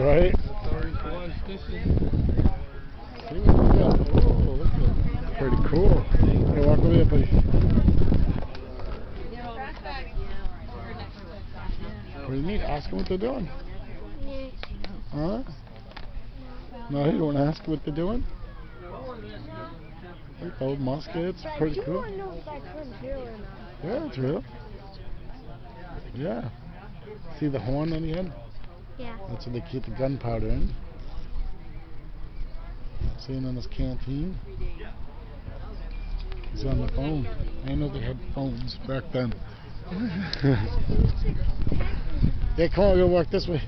right? See what we got? Oh, look at that. Pretty cool. Hey, walk over here, buddy. Pretty neat. Ask them what they're doing. Huh? No, you don't want to ask what they're doing? They're called muskets. Pretty cool. Yeah, it's real. Yeah. See the horn on the end? Yeah. That's where they keep the gunpowder in. Sitting in his canteen. He's on the phone. I know they had phones back then. Yeah, come on, we'll walk this way.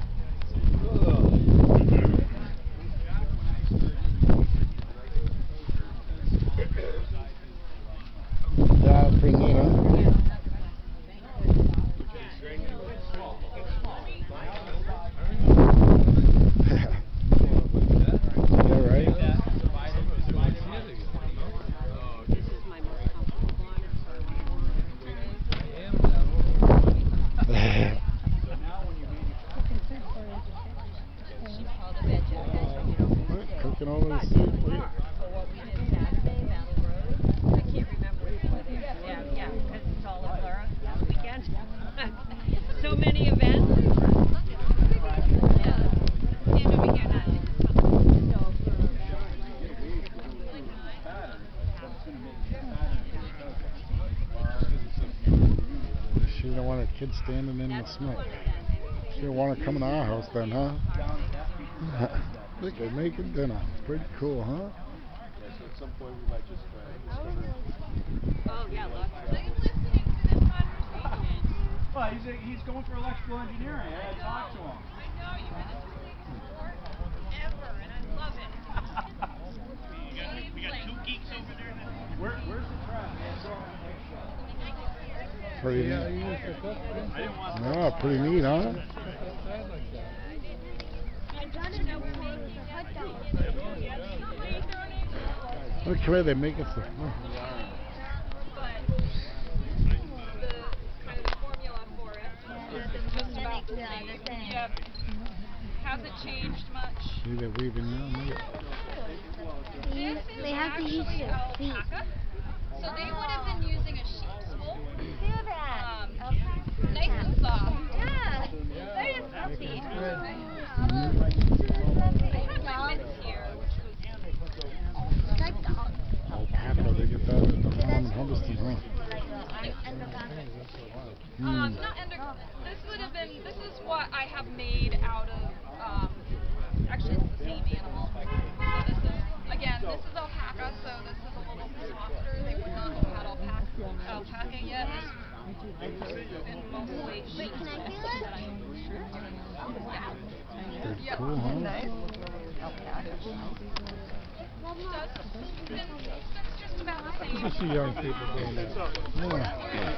Yeah, it's pretty neat, huh? Cooking all the soup. I can't remember. Yeah, because it's all in Laura last weekend. So many events. Yeah. Stand over here now. She don't want her kids standing in the smoke. She don't want her coming to our house then, huh? Look, they're making dinner. Pretty cool, huh? Yeah, so at some point we might just Oh, yeah, look. Well, he's going for electrical engineering. I had to talk to him. I know, you've been a sport ever, and I love it. We got two geeks over there now. Where's the track? Pretty neat. Yeah, pretty neat, huh? Look, come here, they make it so. Oh. Yep. Hasn't changed much. See, they're weaving now. Look. They have to use their feet. So they would have been using a sheep's wool. Do that. Nice and soft. Yeah. Very fluffy. I had my mitts here, which was Alpaca, they get that at the farm in Hubbardston, huh? not ender. This would have been. This is what I have made out of. Actually, it's the same animal. So this is again. This is alpaca. So this is a little softer. They would not have had alpaca yet. And mostly sheep. Can I feel it? Pretty Yeah. cool, huh? Nice. It's just about the same. I see young people doing that.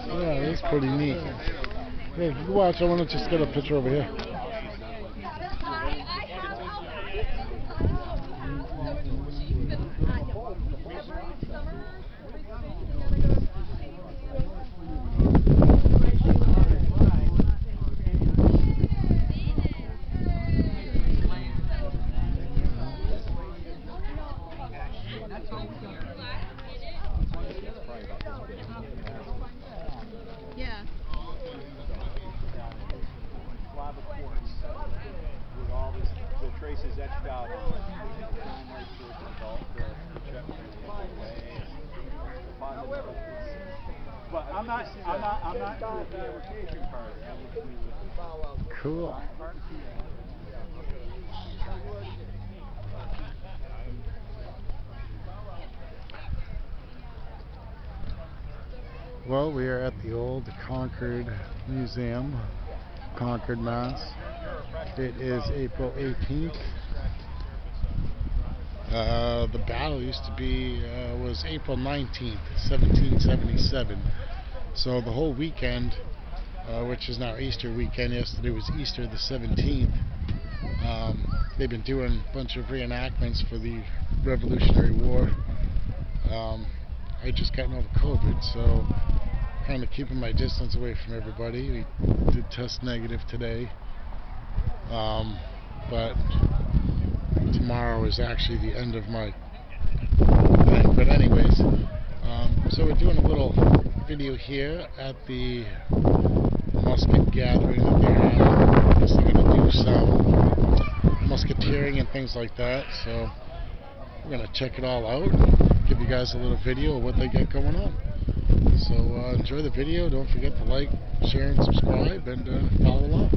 Yeah, that's pretty neat. Hey, you watch, I want to just get a picture over here. Yeah. With all this, the traces etched out on but I'm not doing the fabrication part. Cool. Well, we are at the old Concord Museum, Concord, Mass. It is April 18th. The battle used to be, was April 19th, 1777. So the whole weekend, which is now Easter weekend, yesterday was Easter the 17th, they've been doing a bunch of reenactments for the Revolutionary War. I just gotten over COVID, so kind of keeping my distance away from everybody. We did test negative today. but tomorrow is actually the end of my thing. But anyways, so we're doing a little video here at the musket gathering that they're having. I guess they're going to do some musketeering and things like that, so we're going to check it all out, give you guys a little video of what they get going on. So enjoy the video, don't forget to like, share and subscribe, and follow along.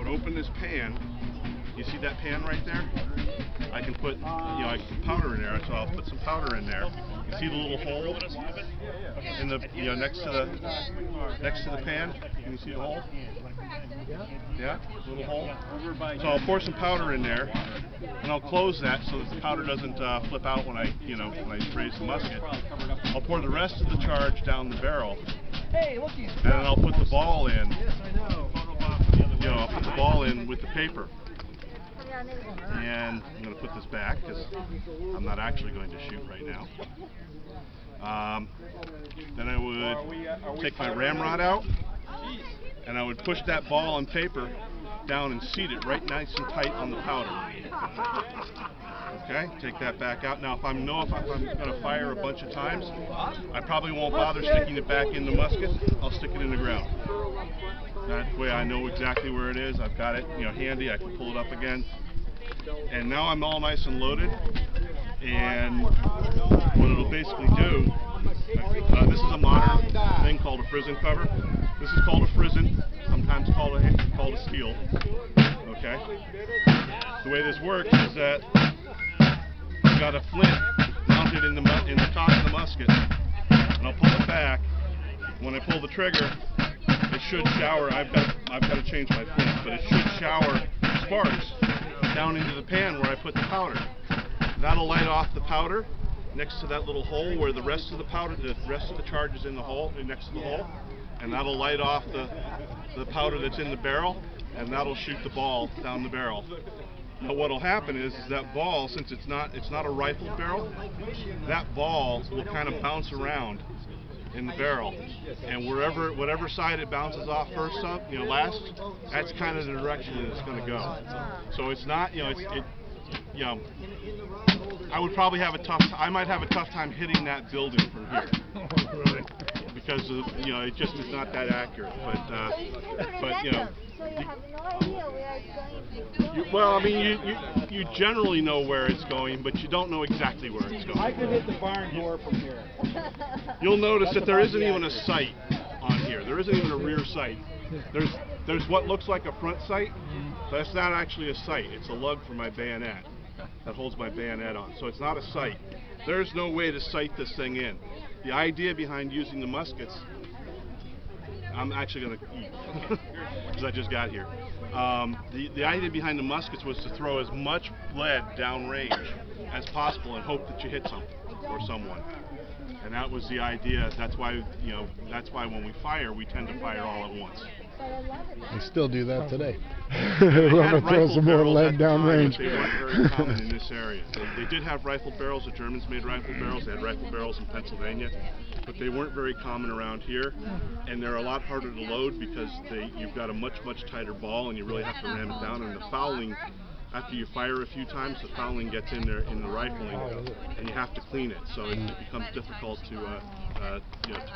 Open this pan. You see that pan right there? I can put, I can put powder in there, so I'll put some powder in there. You see the little hole in the, next to the pan? Can you see the hole? Yeah, little hole. So I'll pour some powder in there, and I'll close that so that the powder doesn't flip out when I, when I raise the musket. I'll pour the rest of the charge down the barrel, and then I'll put the ball in. I'll put the ball in with the paper. And I'm going to put this back because I'm not actually going to shoot right now. Then I would take my ramrod out, and I would push that ball on paper down and seat it right nice and tight on the powder. Okay, take that back out. Now if I'm going to fire a bunch of times, I probably won't bother sticking it back in the musket. I'll stick it in the ground. That way I know exactly where it is. I've got it, handy. I can pull it up again. And now I'm all nice and loaded. And what it'll basically do, this is a modern thing called a frizzen cover. This is called a frizzen, sometimes called a steel. Okay. The way this works is that I've got a flint mounted in the cock of the musket, and I'll pull it back. When I pull the trigger, it should shower. I've got to change my flint, but it should shower sparks down into the pan where I put the powder. That'll light off the powder next to that little hole where the rest of the powder, the rest of the charge is in the hole, next to the hole, and that'll light off the powder that's in the barrel, and that'll shoot the ball down the barrel. Now what'll happen is that ball, since it's not a rifled barrel, that ball will kind of bounce around in the barrel, and whatever side it bounces off first up, last, that's kind of the direction that it's going to go. So it's not, I would probably have I might have a tough time hitting that building from here. Because it just is not that accurate. But you have no idea where it's going. Well, I mean, you generally know where it's going, but you don't know exactly where it's going. I could hit the barn door from here. You'll notice that there isn't even a sight on here. There isn't even a rear sight. There's what looks like a front sight, but it's not actually a sight. It's a lug for my bayonet that holds my bayonet on. So it's not a sight. There's no way to sight this thing in. The idea behind using the muskets, I'm actually going to eat because I just got here. The idea behind the muskets was to throw as much lead downrange as possible and hope that you hit something or someone. And that was the idea. That's why when we fire, we tend to fire all at once. They still do that today. Whoever throws some more lead down range. They weren't very common in this area. They did have rifled barrels. The Germans made rifled barrels. They had rifled barrels in Pennsylvania, but they weren't very common around here. And they're a lot harder to load because you've got a much tighter ball, and you really have to ram it down. And the fouling, after you fire a few times, the fouling gets in there in the rifling, and you have to clean it. So it becomes difficult to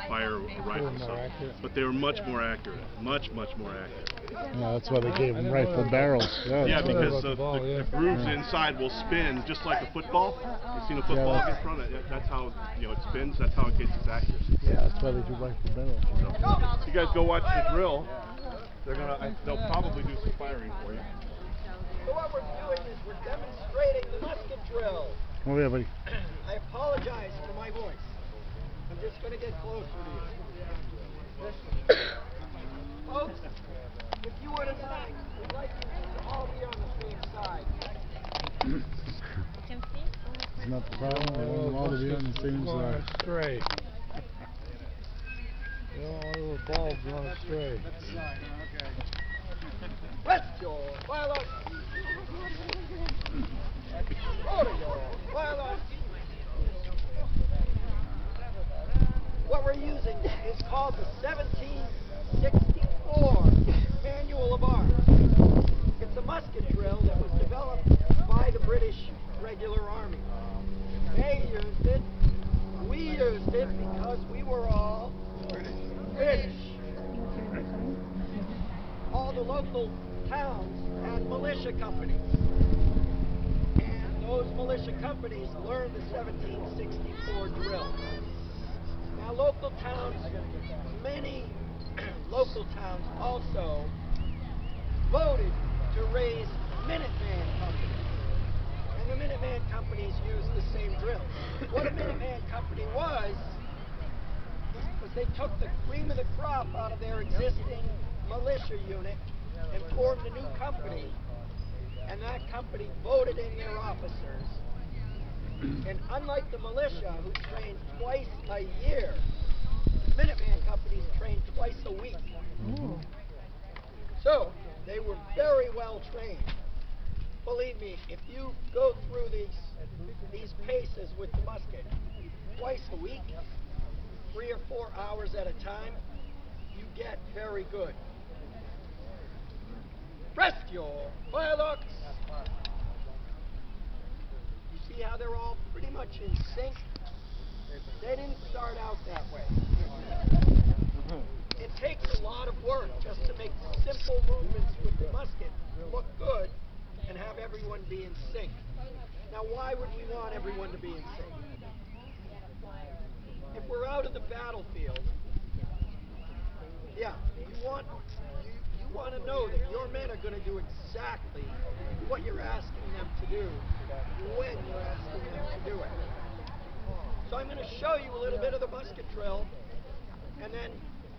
fire a rifle. But they were much more accurate, much more accurate. Yeah, that's why they gave them rifle barrels. Yeah, because the grooves inside will spin just like a football. You've seen a football get thrown. That's how it spins. That's how it gets its accuracy. Yeah, that's why they do rifle barrels. So, you guys go watch the drill. They'll probably do some firing for you. So what we're doing is we're demonstrating the musket drill. Oh yeah, buddy. I apologize for my voice. I'm just going to get closer to you. Folks, if you were to snack, we'd like you to all be on the same side. Isn't that the problem? They want them all to be on the same side. Straight. All ball's going astray. Rest your violence. Order your violence. What we're using is called the 1764 Manual of Arms. It's a musket drill that was developed by the British Regular Army. They used it. We used it because we were all British. All the local towns had militia companies. And those militia companies learned the 1764 drill. Now local towns, many local towns also voted to raise Minuteman companies. And the Minuteman companies used the same drill. What a Minuteman company was they took the cream of the crop out of their existing militia unit and formed a new company, and that company voted in their officers. And unlike the militia, who trained twice a year, Minuteman companies trained twice a week. So they were very well trained. Believe me, if you go through these paces with the musket twice a week, 3 or 4 hours at a time, you get very good. Rest your firelocks. You see how they're all pretty much in sync? They didn't start out that way. It takes a lot of work just to make simple movements with the musket look good and have everyone be in sync. Now, why would we want everyone to be in sync? If we're out in the battlefield, yeah, you want to know that your men are going to do exactly what you're asking them to do when you're asking them to do it. So I'm going to show you a little bit of the musket drill, and then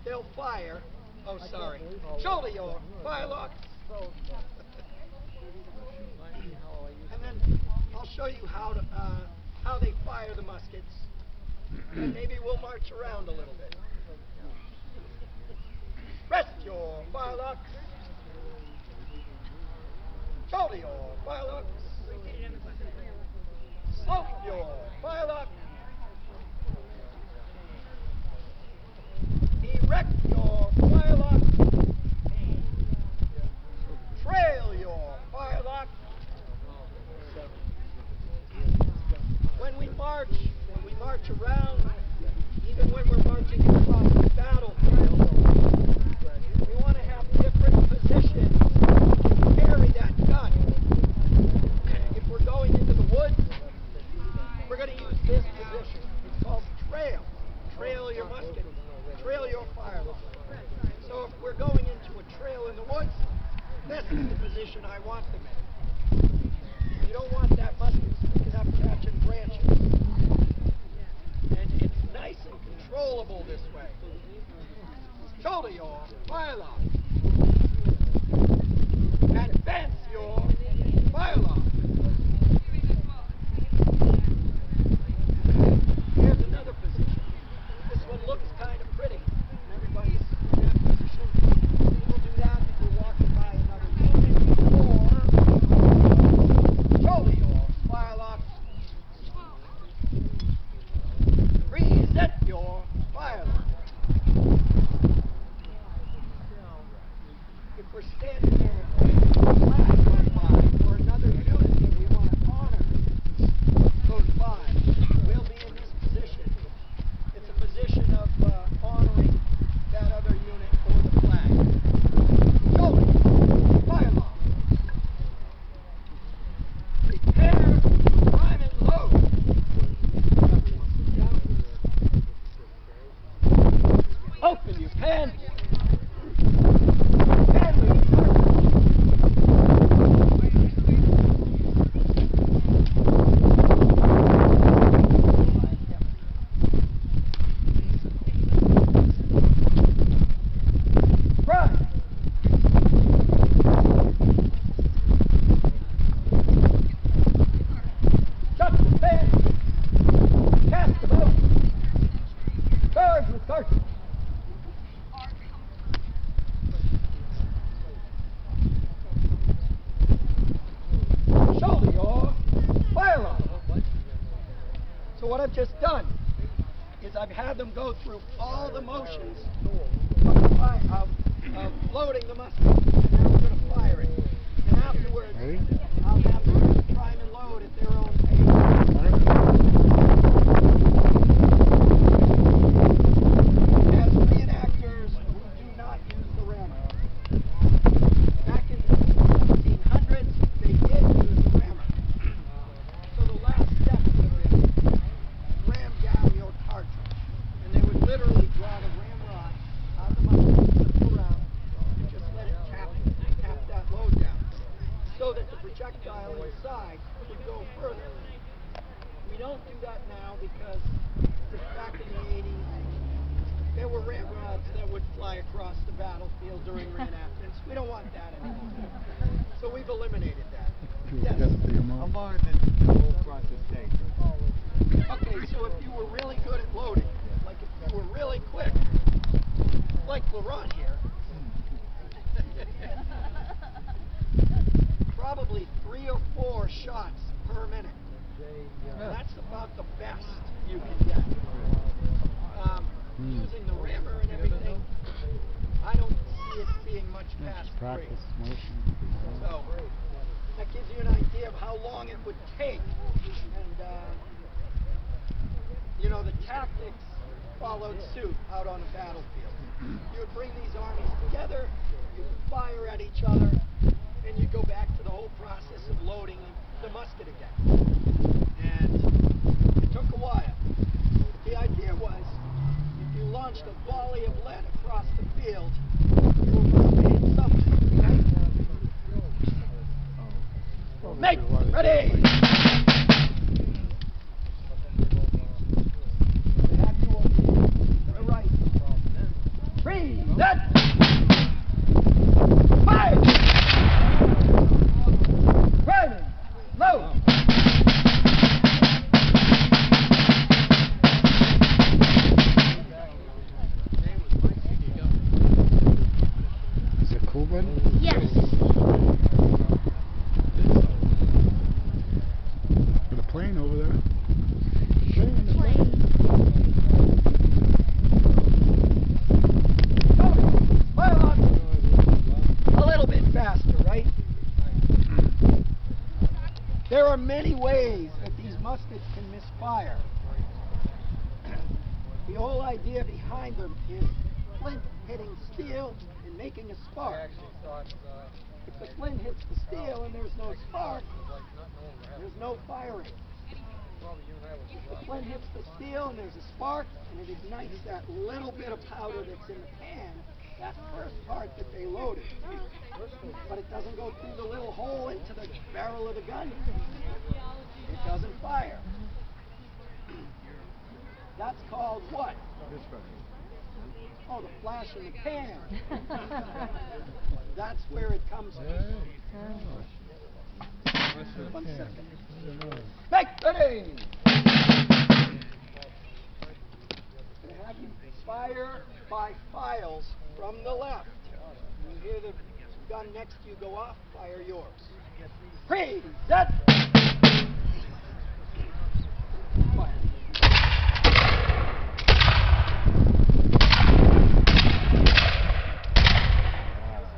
they'll fire. Oh, sorry. Shoulder your firelocks. And then I'll show you how they fire the muskets, and maybe we'll march around a little bit. Rest your firelocks. Shoulder your firelocks. Slope your firelock. Erect your firelock. Trail your firelock. When we march around, even when we're marching across the battlefield, we want to have different positions to carry that gun. If we're going into the woods, we're going to use this position. It's called trail. Trail your musket. Trail your firelock. So if we're going into a trail in the woods, this is the position I want them in. You don't want that musket sticking up catching branches. And it's nice and controllable this way. Shoulder your firelock. Advance your firelock. Here's another position. This one looks kind of pretty. Everybody's in that position. We'll do that if we're walking by another unit. Or shoulder your firelock. Reset your firelock. If we're standing there and a flag goes by, or another unit that we want to honor goes by, we'll be in this position. It's a position of honoring that other unit or the flag. Shoulder, firelock. Prepare, prime and load. Open your pen. And we start. So what I've just done is I've had them go through all the motions of loading the musket. Now we're going to fire it. And afterwards, Ready? I'll have them prime and load at their own pace. As reenactors who do not use the rammer. Back in the 1700s, they did use the rammer. So the last step was ram down your cartridge. And they would literally draw the ramrod out of the musket, flip it around, and just let it tap that load down, so that the projectile inside would go further. We don't do that now because back in the 80s, there were ramrods that would fly across the battlefield during reenactments. We don't want that anymore. So we've eliminated that. Yes. How long did the whole process take? Okay, so if you were really good at loading, like if you were really quick, like Laurent here, probably 3 or 4 shots per minute. That's about the best you can get. Using the rammer and everything, I don't see it being much past 3. Practice motion. So that gives you an idea of how long it would take. And you know, the tactics followed suit out on the battlefield. You would bring these armies together, you would fire at each other, and you go back to the whole process of loading the musket again. And it took a while. The idea was, if you launched a volley of lead across the field, you were going to hit something, right? Make ready! Have you to the right. Freeze! Set! Fire! Running! Load! Is it cool, buddy? Yes. Got a plane over there. A little bit faster, right? There are many ways that these muskets can misfire. The whole idea behind them is flint hitting steel and making a spark. If the flint hits the steel and there's no spark, there's no firing. If the flint hits the steel and there's a spark and it ignites that little bit of powder that's in the pan, that first part that they loaded, but it doesn't go through the little hole into the barrel of the gun, it doesn't fire. That's called what? Oh, the flash in the pan. That's where it comes from. One second. Make ready! I'm going to have you fire by files from the left. When you hear the gun next to you go off, fire yours. Freeze! Set! Fire.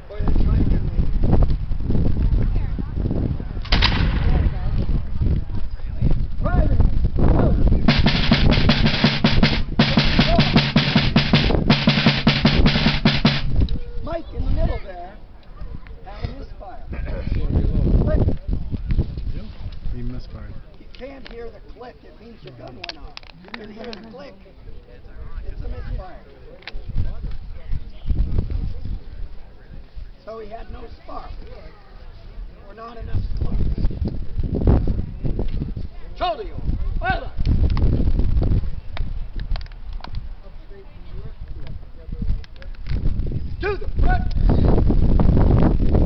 Go ahead, try again, lady. Fire! Go! Mike in the middle there had a misfire. Click. He misfired. You can't hear the click, it means your gun went off. You can hear the click, it's a misfire. So he had no spark, or not enough spark. Shoulder you, fire! To the front!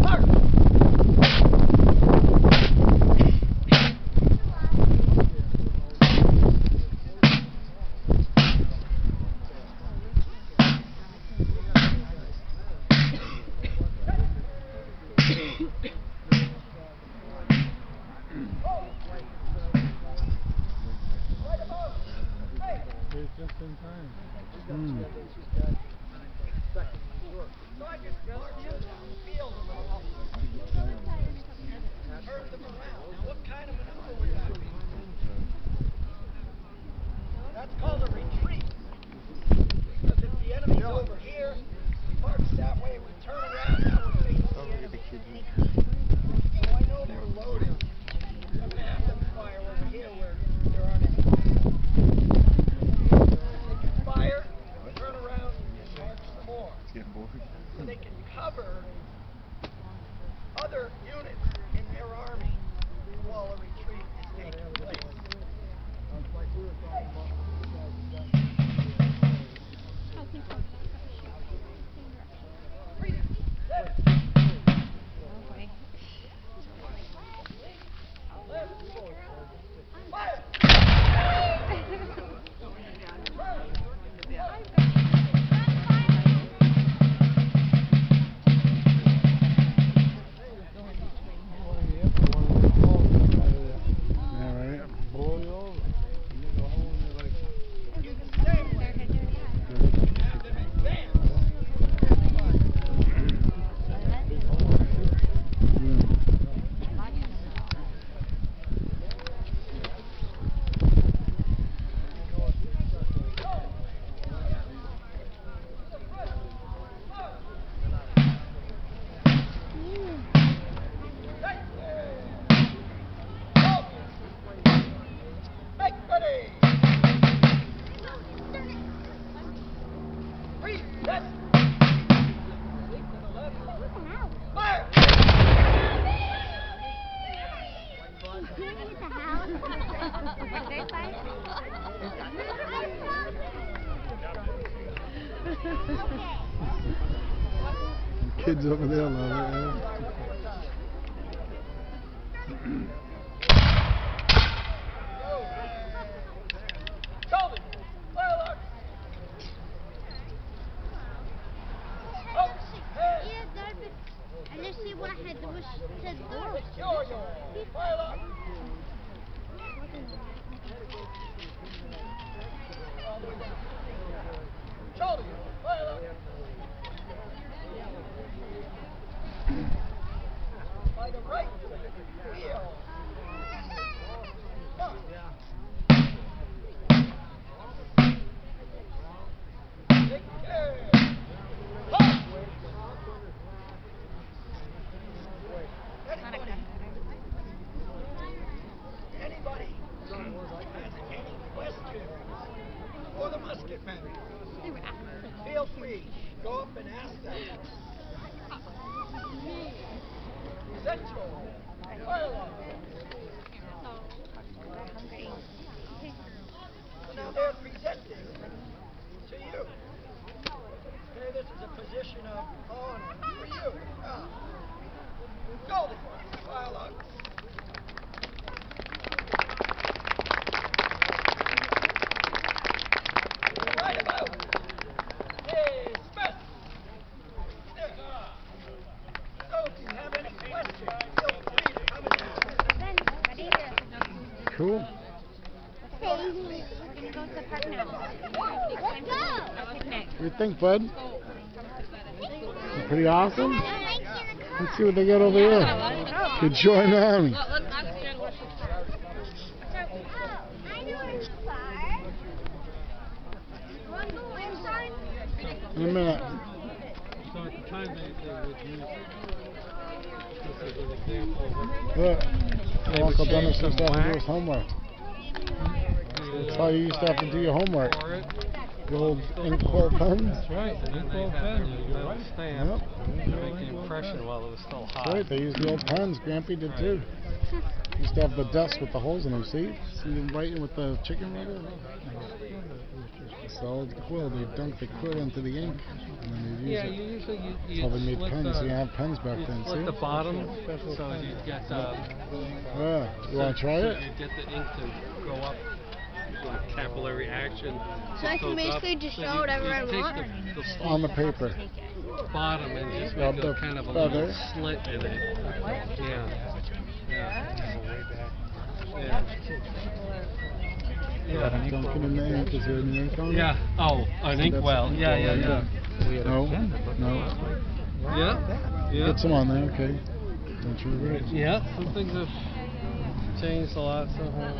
March! So I just march them down the field a little. Turn them around. Now what kind of maneuver would that be? That's called a retreat. Because if the enemy's over here, we march that way, we turn around, now we're facing the enemy. So I know they're loaded. I'm going to have them fire over here where there aren't any. They can fire, turn around, and march some more. So they can cover other units in their army while a retreat is taking place. Kids over there love it. And let's see what I had to wish said By the right wheel. Take care. Anybody has any questions for the musket men? Feel free. Go up and ask them. Essential. So now they're presenting to you. Okay, this is a position of honor for you. Goldie, file up. Right about. Dismiss. So if you have any questions, feel free to come and ask. Cool. We're gonna go to the park now. Let's go. What do you think, bud? Pretty awesome? Let's see what they got over here. Good join Army. In a minute. So at the time they would use this as an example of what Look, Uncle Dennis used to have to do his homework. That's how you used to have to do your homework. The old ink quill pens. That's right, and then they had the metal stamp to make the impression while it was still hot. That's right, they used the old pens. Grampy did too. Used to have the dust with the holes in them, see? See them writing with the chicken rubber? Solid quill. They dunk the quill into the ink. And then they'd use Yeah, it. you usually That's how they made split pens. the, You have pens back then, split see? the bottom so you get Yeah. You want to try it? You get the ink to go up, capillary action. So I can basically just show whatever I want? On the paper. Bottom and just Rub make a the kind of a feather. little slit in it. Yeah. Yeah. Yeah. Yeah. Dunking in the ink. Is there any ink on it? Yeah. Oh, an ink well. Yeah, yeah, yeah. No, no. Yeah. Yeah. Put some on there, okay. Don't you worry. Yeah. Some things have changed a lot somehow.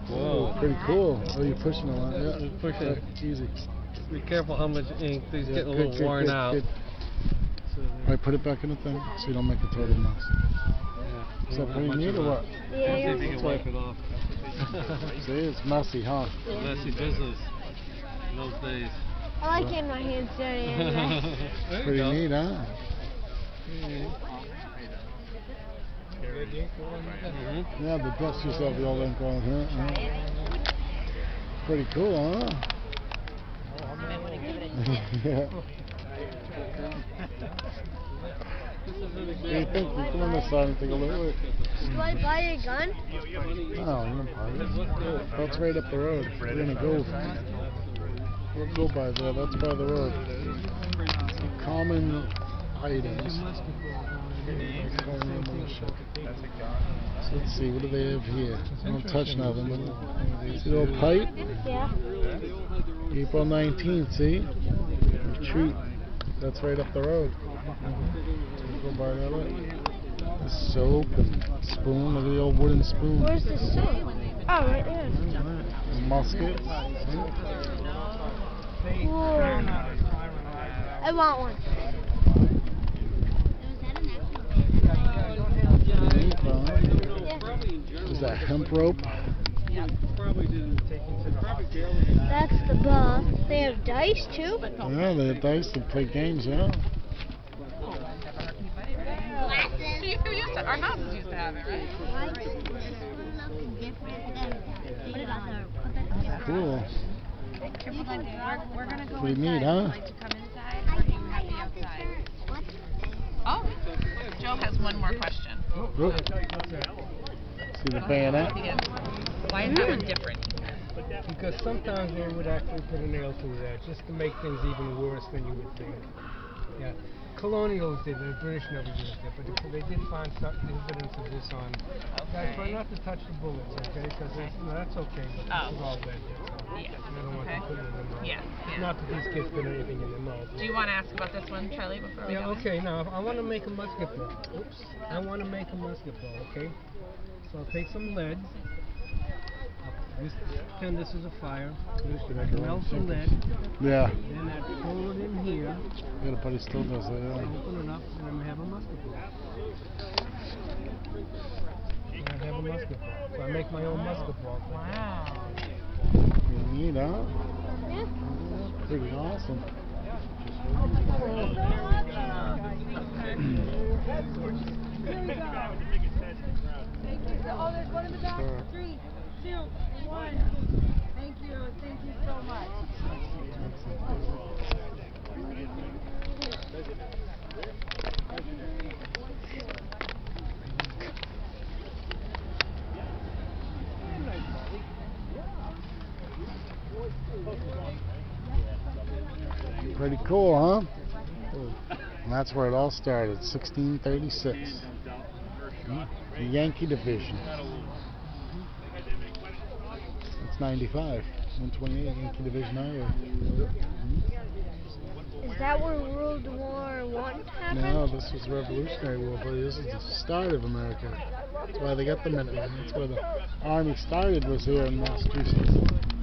Whoa, pretty cool. Oh, you're pushing a lot. Yeah. You're pushing. Okay, easy. Be careful how much ink. These Yeah, getting a little worn out. Good. All right, put it back in the thing so you don't make a total mess. Yeah. Is that pretty neat or what? Yeah. See if you can wipe it off. See, it's messy, huh? Messy business in those days. I like getting my hands dirty anyway. There you Pretty go. neat, huh? Mhm. Yeah, the dust yourself the old ink on here. Pretty cool, huh? Yeah. What do you think? You come on this side and take a look at it. Do I buy a gun? No, you don't buy it. That's right up the road. We're gonna go. We'll go by there. That's by the road. Common items. So let's see, what do they have here? Don't touch nothing. See the old pipe? Yeah. April 19th, see? Retreat. That's right up the road. We'll go by that way. The soap and spoon. Look at the old wooden spoon. Where's the soap? Oh, right there. Muskets. Whoa. I want one. Is that hemp rope? That's the bar. They have dice too? Yeah, they have dice to play games, yeah. Our houses used to have it, right? Cool. We're gonna go Pretty neat, inside. huh? Would you like to come inside, or do you have to be outside? Oh, Joe has one more question. Whoop. See the bayonet? Why is that one different? Because sometimes they would actually put a nail through that just to make things even worse than you would think. Yeah. Colonials did, the British never used it, but they did find some evidence of this on. Guys, try not to touch the bullets, okay? Because that's okay. But this is all lead. Yeah. I don't want them putting it in their mouth. Yeah. Not that these kids put anything in their mouth. Do you want to ask about this one, Charlie, before we Yeah, go? okay, now I want to make a musket ball. Oops. I want to make a musket ball, okay? So I'll take some lead. Pretend this is a fire. Melt the lead. Yeah. Then I pull it in here. Everybody still does that, yeah. Open it up, and I'm have a musket ball. And I have a musket ball. So I make my own musket ball. Wow. Pretty neat, huh? Yeah. Pretty awesome. Oh, there's one in the back. Sure. 3, 2, 1. Thank you. Thank you so much. Pretty cool, huh? And that's where it all started, 1636. The Yankee Division. It's 95, 128 Yankee Division Highway. Is that where World War I happened? No, this was the Revolutionary War, but this is the start of America. That's why they got the Minutemen. That's where the army started, was here in Massachusetts.